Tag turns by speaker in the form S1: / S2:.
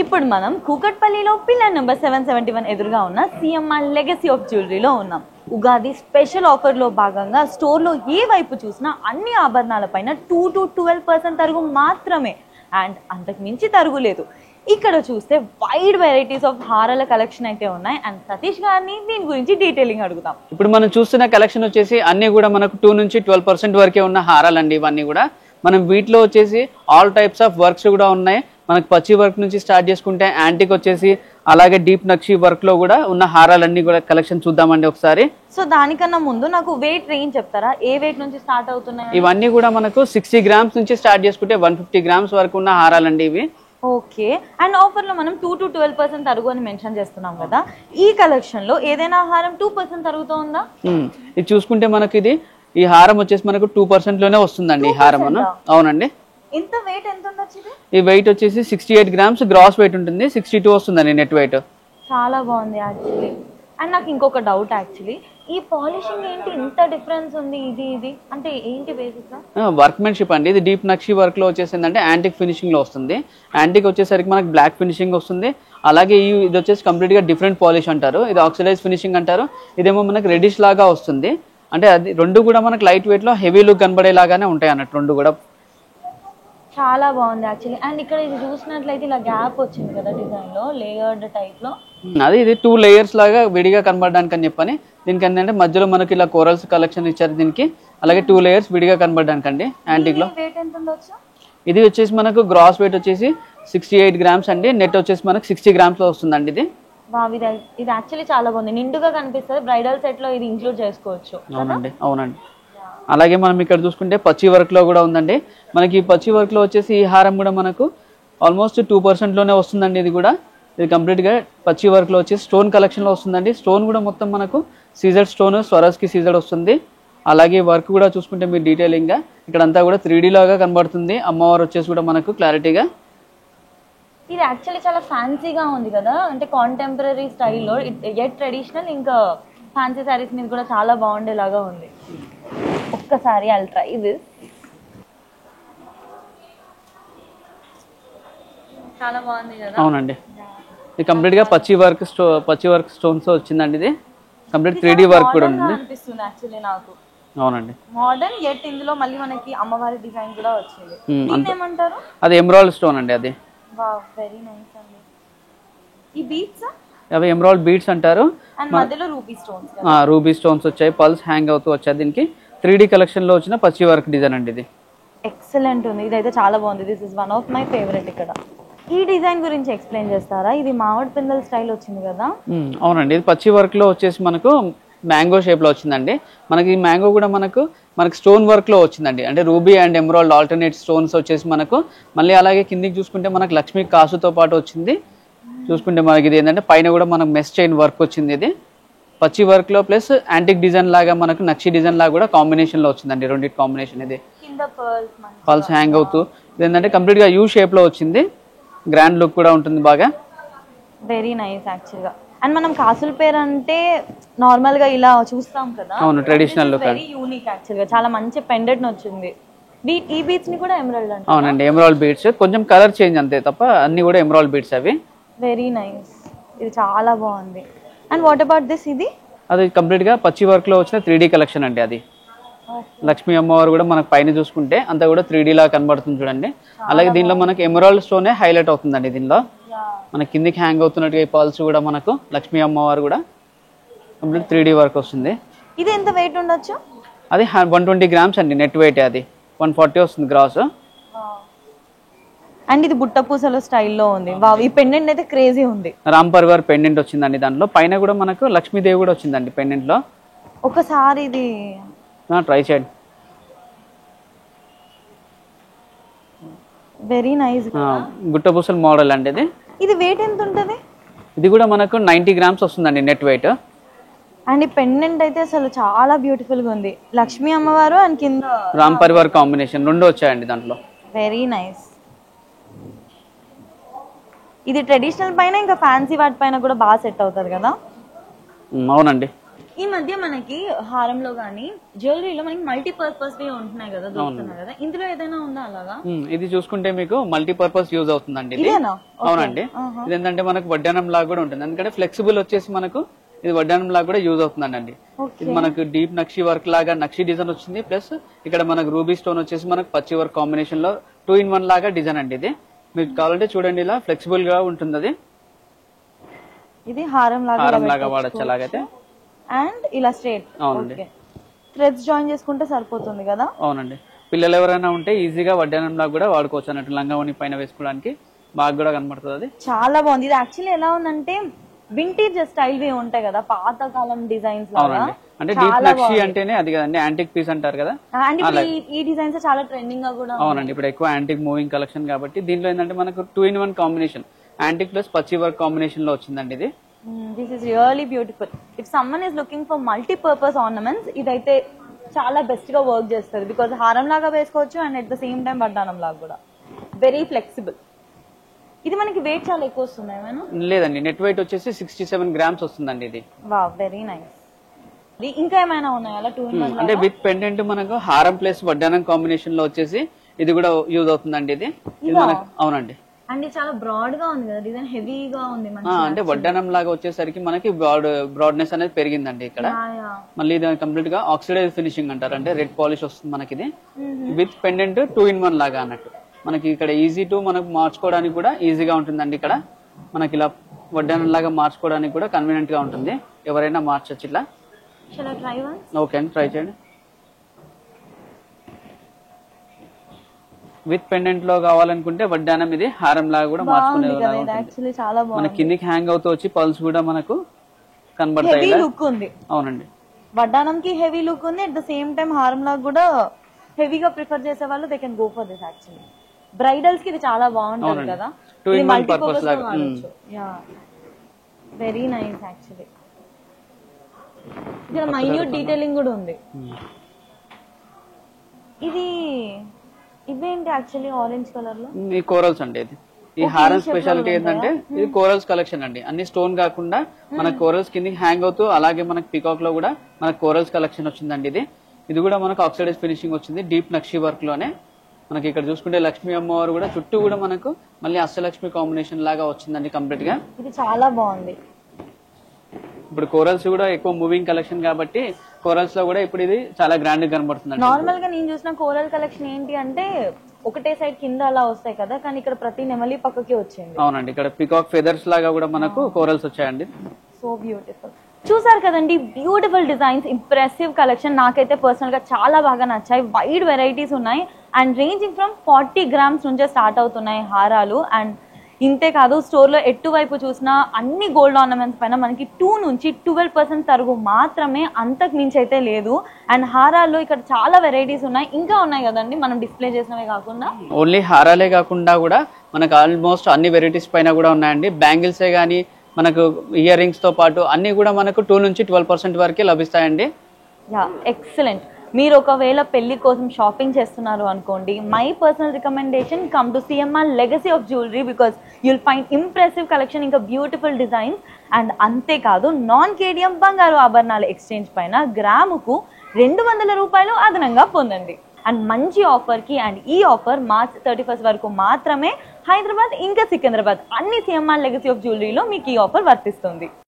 S1: ఇప్పుడు మనం కూకట్పల్లిలో పిల్లర్ నెంబర్ 771 ఎదురుగా ఉన్న సిఎంఆర్ లెగసీ ఆఫ్ జ్యువెలరీలో ఉన్నాం. ఉగాది స్పెషల్ ఆఫర్లో భాగంగా స్టోర్లో ఏ వైపు చూసినా అన్ని ఆభరణాలపైన 2 to 12% తరుగు మాత్రమే, అండ్ అంతకు మించి తరుగు లేదు. ఇక్కడ చూస్తే వైడ్ వెరైటీస్ ఆఫ్ హారాల కలెక్షన్ అయితే ఉన్నాయి. అండ్ సతీష్ గారిని దీని గురించి డీటెయిలింగ్ అడుగుతాం.
S2: ఇప్పుడు మనం చూస్తున్న కలెక్షన్ వచ్చేసి అన్ని కూడా మనకు 2 నుంచి 12% వరకే ఉన్న హారాలండి. ఇవన్నీ కూడా మనం వీటిలో వచ్చేసి ఆల్ టైప్స్ ఆఫ్ వర్క్స్ కూడా ఉన్నాయి. మనకు పచ్చి వర్క్ నుంచి స్టార్ట్ చేసుకుంటే యాంటిక్ వచ్చేసి అలాగే డీప్ నక్షి వర్క్ లో కూడా ఉన్న హారాలన్నీ కూడా కలెక్షన్ చూద్దామండి ఒకసారి.
S1: సో దానికన్నా ముందు నాకు వెయిట్ రేంజ్ చెప్తారా? ఏ వెయిట్ నుంచి స్టార్ట్ అవుతున్నాయి?
S2: ఇవన్నీ కూడా మనకు 60 గ్రామ్స్ నుంచి స్టార్ట్ చేసుకుంటే 150 గ్రామ్స్ వరకు ఉన్న హారాలండి ఇవి.
S1: ఓకే. అండ్ ఆఫర్ లో మనం 2 to 12% తరుగు అని మెన్షన్ చేస్తున్నాం కదా, ఈ కలెక్షన్ లో ఏదైనా హారం 2% తరుగుతో ఉందా?
S2: ఇది చూసుకుంటే మనకి ఈ హారం వచ్చేసి మనకు 2% లోనే వస్తుందండి. ఈ హారం అవునండి.
S1: ఇంత వెయిట్ ఎంత ఉండొచ్చు?
S2: ఈ వెయిట్ వచ్చేసి 68 గ్రామ్స్ గ్రాస్ వెయిట్ ఉంటుంది, 62 వస్తుందండి నెట్ వెయిట్.
S1: చాలా బాగుంది యాక్చువల్లీ. అండ్ నాకు ఇంకొక డౌట్, యాక్చువల్లీ ఈ పాలిషింగ్ ఏంటి ఇంత డిఫరెన్స్ ఉంది? ఇది అంటే ఏంటి బేసిక్ గా?
S2: వర్క్మెన్షిప్ అండి. ఇది డీప్ నక్షి వర్క్ లో వచ్చేసిందంటే యాంటిక్ ఫినిషింగ్ లో వస్తుంది. యాంటిక్ వచ్చేసరికి మనకి బ్లాక్ ఫినిషింగ్ వస్తుంది. అలాగే ఇది వచ్చేసి కంప్లీట్ గా డిఫరెంట్ పాలిష్ అంటారు, ఇది ఆక్సిడైజ్ ఫినిషింగ్ అంటారు. ఇదేమో మనకి రెడిష్ లాగా వస్తుంది. అంటే అది రెండు కూడా మనకి లైట్ వెయిట్ లో హెవీ లుక్ కనబడేలాగానే ఉంటాయి అన్నట్టు రెండు కూడా.
S1: చాలా బాగుంది యాక్చువల్లీ. అండ్ ఇక్కడ ఇది చూసినట్లయితే ఇలా గ్యాప్ వచ్చింది కదా డిజైన్ లో, లేయర్డ్ టైప్ లో.
S2: ఇది 2 లేయర్స్ లాగా విడిగా కనబడడానికి అని చెప్పని దీనికి ఏంటంటే మధ్యలో మనకి ఇలా కోరల్స్ కలెక్షన్ ఇచ్చారు దీనికి. అలాగే 2 లేయర్స్ విడిగా కనబడడానికి అండి యాంటిక్ లో. ఇది వచ్చేసి మనకు గ్రాస్ వెయిట్ వచ్చేసి 68 గ్రామ్స్ అండి, నెట్ వచ్చేసి మనకు 60 గ్రామ్స్ లో వస్తుందండి ఇది.
S1: ఇది యాక్చువల్లీ చాలా బాగుంది, నిండుగా కనిపిస్తుంది. బ్రైడల్ సెట్ లో ఇది ఇంక్లూడ్ చేసుకోవచ్చు.
S2: అవునండి అవునండి. అలాగే మనం ఇక్కడ చూసుకుంటే పచ్చి వర్క్ లో కూడా ఉందండి. మనకి పచ్చి వర్క్ లో వచ్చేసి ఈ హారం కూడా మనకు ఆల్మోస్ట్ 2% లోనే వస్తుందండి. ఇది కూడా ఇది కంప్లీట్ గా పచ్చి వర్క్ లో వచ్చేసి స్టోన్ కలెక్షన్ లో వస్తుందండి. స్టోన్ కూడా మొత్తం మనకు సీజర్ స్టోన్, స్వరస్ కి సీజర్ వస్తుంది. అలాగే వర్క్ కూడా చూసుకుంటే మీరు డీటెయిలింగ్ గా ఇక్కడ అంతా కూడా 3D లాగా కనబడుతుంది. అమ్మవారు వచ్చేసి కూడా మనకు క్లారిటీగా.
S1: ఇది యాక్చువల్లీ చాలా ఫ్యాన్సీగా ఉంది కదా, అంటే కాంటెంపరీ స్టైల్లో, ఎట్ ట్రెడిషనల్ ఇంకా ఫ్యాన్సీ సారీస్ మీద కూడా చాలా బాగుండేలాగా ఉంది. ఒక్కసారి ఐల్ ట్రై దిస్. చాలా బాగుంది కదా.
S2: అవునండి. ఇది కంప్లీట్ గా పచ్చి వర్క్ స్టోన్స్ వచ్చిందండి. ఇది కంప్లీట్ 3D వర్క్ కూడా ఉంది
S1: అనిపిస్తుంది యాక్చువల్లీ నాకు.
S2: అవునండి.
S1: మోడర్న్ ఎట్ ఇందులో మళ్ళీ మనకి అమ్మవారి డిజైన్ కూడా వచ్చింది. దీన్ని ఏమంటారు?
S2: అది ఎమరాల్డ్ స్టోన్ అండి. అది
S1: వావ్, వెరీ నైస్ అండి. ఈ బీట్స్
S2: అవి ఎమరాల్డ్ బీట్స్ అంటారు.
S1: అండ్ మధ్యలో రూబీ స్టోన్స్.
S2: రూబీ స్టోన్స్ వచ్చాయి, పల్స్ హ్యాంగ్ అవుతూ వచ్చాయి. దీనికి 3D కలెక్షన్ లో వచ్చిన పచ్చి వర్క్ డిజైన్ అండి ఇది.
S1: ఎక్సలెంట్ ఉంది, ఇదైతే చాలా బాగుంది. This is one of my favourite. ఇక్కడ ఈ డిజైన్ గురించి ఎక్స్ప్లెయిన్ చేస్తారా? ఇది మామిడి పిందెల స్టైల్ వచ్చింది కదా.
S2: అవునండి. ఇది పచ్చి వర్క్ లో వచ్చేసి మనకు మ్యాంగో షేప్ లో వచ్చిందండి. మనకి ఈ మ్యాంగో కూడా మనకు స్టోన్ వర్క్ లో వచ్చిందండి. అంటే ruby and emerald alternate stones వచ్చేసి మనకు మళ్ళీ అలాగే కిందికి చూసుకుంటే మనకు లక్ష్మీ కాసుతో పాటు వచ్చింది. చూసుకుంటే మనకి ఇది ఏంటంటే పైన కూడా మనకు మెస్ చైన్ వర్క్ వచ్చింది. ఇది పచ్చి వర్క్ లో ప్లస్ యాంటిక్ డిజైన్ లాగా మనకు నక్షి డిజైన్ లాగా కూడా కాంబినేషన్ లో వచ్చిందండి, రెండింటి కాంబినేషన్. ఇది పల్స్ హ్యాంగ్ అవుతూ ఇది ఏంటంటే కంప్లీట్ గా యూ షేప్ లో వచ్చింది. గ్రాండ్ లుక్ కూడా ఉంటుంది బాగా.
S1: వెరీ నైస్ యాక్చువల్గా. అండ్ మనం కాసుల పేరు అంటే నార్మల్ గా ఇలా చూస్తాం కదా.
S2: అవును, ట్రెడిషనల్ లుక్.
S1: వెరీ యూనిక్ యాక్చువల్గా, చాలా మంచి పెండెంట్ వచ్చింది. ఈ బీట్స్ ని కూడా ఎమరాల్డ్ అంటే.
S2: అవునండి, ఎమరాల్డ్ బీట్స్, కొంచెం కలర్ చేంజ్ అంతే తప్ప అన్ని కూడా ఎమరాల్డ్ బీట్స్ అవి.
S1: వెరీ నైస్, ఇది చాలా బాగుంది. And what about this? ఇది
S2: అది కంప్లీట్ గా పచ్చి వర్క్ లో వచ్చిన 3D కలెక్షన్ అండి. అది లక్ష్మీ అమ్మవారు కూడా మనకు పైన చూసుకుంటే అంతా కూడా 3D లా కనబడుతుంది చూడండి. అలాగే దీనిలో మనకి ఎమరాల్డ్ స్టోనే హైలైట్ అవుతుందండి. దీనిలో మన కిందికి హ్యాంగ్ అవుతున్నట్టుగా ఈ పల్స్ కూడా మనకు లక్ష్మీ అమ్మవారు కూడా కంప్లీట్ 3D వర్క్ వస్తుంది.
S1: ఇది ఎంత వెయిట్ ఉండొచ్చు?
S2: అది 120 గ్రామ్స్ అండి నెట్ వెయిట్. అది 140 వస్తుంది గ్రాస్.
S1: అండ్ ఇది బుట్ట పూసలు స్టైల్లో ఉంది. వావ్, ఈ పెండెంట్ అయితే క్రేజీ ఉంది.
S2: రామ్ పరివార్ పెండెంట్ వచ్చిందండి. దాంట్లో పైన కూడా మనకు లక్ష్మీదేవి కూడా వచ్చిందండి పెండెంట్ లో.
S1: ఒకసారి ఇది
S2: ట్రై చేయండి.
S1: Very nice.
S2: గుట్ట పూసల మోడల్ అండి ఇది.
S1: ఇది వెయిట్ ఎంత ఉంటుంది?
S2: ఇది కూడా మనకు 90 గ్రామ్స్ వస్తుందండి నెట్ వెయిట్.
S1: అండ్ ఈ పెండెంట్ అయితే అసలు చాలా బ్యూటిఫుల్ గా ఉంది. లక్ష్మీ అమ్మవారు అండ్ కింద
S2: రామ్ పరివార్ కాంబినేషన్ రెండు వచ్చాయండి దాంట్లో.
S1: Very nice. ఇది ట్రెడిషనల్ పైన ఇంకా ఫ్యాన్సీ వాటి పైన కూడా బాగా సెట్ అవుతుంది కదా.
S2: అవునండి.
S1: ఈ మధ్య మనకి హారంలో గానీ జ్యువెలరీలో మనకి మల్టీపర్పస్ ఉంటున్నాయి కదా, దొరుకుతున్నాయి కదా, ఇందులో ఏదైనా ఉందా అలాగా?
S2: ఇది చూసుకుంటే మీకు మల్టీపర్పస్ యూజ్ అవుతుందండి ఇది.
S1: ఇదేనా?
S2: అవునండి. ఇది ఏంటంటే మనకు వడ్డానం లాగా కూడా ఉంటుంది, ఎందుకంటే ఫ్లెక్సిబుల్ వచ్చేసి మనకు ఇది వడ్డానం లాగా కూడా యూజ్ అవుతుందండి. ఇది మనకు డీప్ నక్షి వర్క్ లాగా నక్షి డిజైన్ వచ్చింది, ప్లస్ ఇక్కడ మనకు రూబీ స్టోన్ వచ్చేసి మనకు పచ్చి వర్క్ కాంబినేషన్ లో 2-in-1 లాగా డిజైన్ అండి. ఇది మీకు కావాలంటే చూడండి, ఇలా ఫ్లెక్సిబుల్ గా ఉంటుంది. అది
S1: ఇది హారం
S2: లాగా వాడచ్చు అలాగైతే.
S1: అండ్ ఇలా స్ట్రేట్.
S2: అవునండి.
S1: థ్రెడ్స్ జాయిన్ చేసుకుంటే సరిపోతుంది కదా.
S2: అవునండి. పిల్లలు ఎవరైనా ఉంటే ఈజీగా వడ్డానం లాగా కూడా వాడుకోవచ్చు అన్నట్టు, లంగావని పైన వేసుకోవడానికి బాగా కూడా కనబడుతుంది. అది చాలా
S1: బాగుంది. ఇది యాక్చువల్లీ ఎలా ఉందంటే వింటేజ్ స్టైల్ వి ఉంటాయి కదా, పాతకాలం డిజైన్స్ లాగా.
S2: అంటే డీప్ నక్షి అంటేనే అది కదండి, యాంటిక్ పీస్ అంటారు కదా.
S1: ఈ డిజైన్స్ చాలా ట్రెండింగ్ గా కూడా.
S2: అవునండి, ఇప్పుడు ఎక్కువ యాంటిక్ మూవింగ్ కలెక్షన్ కాబట్టి దీంట్లో ఏంటంటే మనకు 2-in-1 కాంబినేషన్, యాంటిక్ ప్లస్ పచ్చి వర్క్ కాంబినేషన్ లో వచ్చిందండి ఇది.
S1: This is really beautiful. If someone is looking for multi-purpose ornaments, ఇదైతే చాలా బెస్ట్ గా వర్క్ చేస్తుంది, బికాజ్ హారం లాగా వేసుకోవచ్చు and at the same time వడ్డానం లాగా కూడా. Very flexible. ఇది మనకి వెయిట్ చాలా ఎక్కువ వస్తుంది ఏమైనా?
S2: లేదండి, నెట్ వెయిట్ వచ్చేసి 67 grams వస్తుందండి ఇది.
S1: Wow, very nice. ఇంకా ఏమైనా ఉన్నాయా అలా 2-in-1?
S2: అంటే విత్ పెండెంట్ మనకు హారం ప్లస్ వడ్డానం కాంబినేషన్ లో వచ్చేసి ఇది కూడా యూజ్ అవుతుందండి. ఇది మనకు అవునండి.
S1: అండ్ చాలా బ్రాడ్ గా ఉంది కదా డిజైన్, హెవీగా ఉంది.
S2: అంటే వడ్డానం లాగా వచ్చేసరికి మనకి బ్రాడ్నెస్ అనేది పెరిగిందండి ఇక్కడ. మళ్ళీ ఇది కంప్లీట్ గా ఆక్సిడైజ్ ఫినిషింగ్ అంటారు, అంటే రెడ్ పాలిష్ వస్తుంది మనకి. ఇది విత్ పెండెంట్ 2-in-1 లాగా అన్నట్టు. మనకి ఇక్కడ ఈజీ టు మనకు మార్చుకోవడానికి కూడా ఈజీగా ఉంటుందండి. ఇక్కడ మనకి ఇలా వడ్డానం లాగా మార్చుకోవడానికి కూడా కన్వీనియంట్ గా ఉంటుంది, ఎవరైనా మార్చొచ్చు ఇట్లా. ఓకే అండి, ట్రై చేయండి. విత్ పెండెంట్ లో కావాలనుకుంటే వడ్డానం ఇది హారం లాగా కూడా మార్చుకునే మన కిందికి హ్యాంగ్ అవుతూ వచ్చి పల్స్ కూడా మనకు కనబడతాయి. అవునండి,
S1: వడ్డానం కి హెవీ లుక్ ఉంది, అట్ ద సేమ్ టైం హారం లాగా కూడా హెవీగా ప్రిఫర్ చేసే వాళ్ళు they can go for this. Actually bridals కి ఇది చాలా బాగుంటుంది కదా,
S2: 2-in-1 పర్పస్ లాగా.
S1: Very nice. యాక్చువల్లీ ఇక్కడ మైన్యూట్ డీటెయిలింగ్ కూడా ఉంది. ఇది ఇవేంటి యాక్చువల్లీ ఆరెంజ్ కలర్ లో?
S2: ఈ కోరల్స్ అండి. ఇది ఈ హారం స్పెషాలిటీ ఏంటంటే ఇది కోరల్స్ కలెక్షన్ అండి. అన్ని స్టోన్ కాకుండా మన కోరల్స్ కిందకి హ్యాంగ్ అవుతూ, అలాగే మనకి పికాక్ లో కూడా మనకు కోరల్స్ కలెక్షన్ వచ్చిందండి. ఇది కూడా మనకు ఆక్సిడైజ్ ఫినిషింగ్ వచ్చింది, డీప్ నక్షి వర్క్ లోనే. మనకి ఇక్కడ చూసుకుంటే లక్ష్మీ అమ్మవారు కూడా చుట్టూ కూడా మనకు మళ్ళీ అష్టలక్ష్మి కాంబినేషన్ లాగా వచ్చిందండి కంప్లీట్ గా.
S1: ఇది చాలా బాగుంది.
S2: ఇప్పుడు కోరల్స్ కూడా ఎక్కువ మూవింగ్ కలెక్షన్ కాబట్టి కోరల్స్ లో కూడా ఇప్పుడు ఇది చాలా గ్రాండ్ గా కనబడుతుంది.
S1: నార్మల్ గా నేను చూసిన కోరల్ కలెక్షన్ ఏంటి అంటే ఒకటే సైడ్ కింద అలా వస్తాయి కదా, కానీ ఇక్కడ ప్రతి నెమలి పక్కకి వచ్చింది.
S2: అవునండి, ఇక్కడ పికాక్ ఫెదర్స్ లాగా కూడా మనకు కోరల్స్ వచ్చాయండి.
S1: So beautiful. చూసారు కదండి, బ్యూటిఫుల్ డిజైన్స్, ఇంప్రెసివ్ కలెక్షన్. నాకైతే పర్సనల్ గా చాలా బాగా నచ్చాయి. వైడ్ వెరైటీస్ ఉన్నాయి అండ్ రేంజింగ్ ఫ్రమ్ 40 grams నుంచే స్టార్ట్ అవుతున్నాయి హారాలు. అండ్ ఇంతే కాదు, స్టోర్ లో ఎటువైపు చూసినా అన్ని గోల్డ్ ఆర్నమెంట్స్ పైన మనకి 2 నుంచి 12% తరుగు మాత్రమే, అంతకు మించి అయితే లేదు. అండ్ హారాల్లో ఇక్కడ చాలా వెరైటీస్ ఉన్నాయి, ఇంకా ఉన్నాయి కదండి మనం డిస్ప్లే చేసినవే కాకుండా.
S2: ఓన్లీ హారాలే కాకుండా కూడా మనకు ఆల్మోస్ట్ అన్ని వెరైటీస్ పైన కూడా ఉన్నాయండి. బ్యాంగిల్సే గానీ మనకు ఇయర్ రింగ్స్ తో పాటు అన్ని కూడా మనకు 2 నుంచి 12% వరకే లభిస్తాయండి.
S1: ఎక్సలెంట్. మీరు ఒకవేళ పెళ్లి కోసం షాపింగ్ చేస్తున్నారు అనుకోండి, my personal recommendation, come to CMR legacy of jewellery, because you'll find impressive collection, ఇంకా బ్యూటిఫుల్ డిజైన్స్. అండ్ అంతేకాదు, నాన్ కేడియం బంగారు ఆభరణాల ఎక్స్చేంజ్ పైన గ్రాముకు 200 రూపాయలు అదనంగా పొందండి. అండ్ మంచి ఆఫర్ కి, అండ్ ఈ ఆఫర్ మార్చ్ 31 వరకు మాత్రమే హైదరాబాద్ ఇంకా సికింద్రాబాద్ అన్ని సిఎంఆర్ లెగసీ ఆఫ్ జ్యువెలరీలో మీకు ఈ ఆఫర్ వర్తిస్తుంది.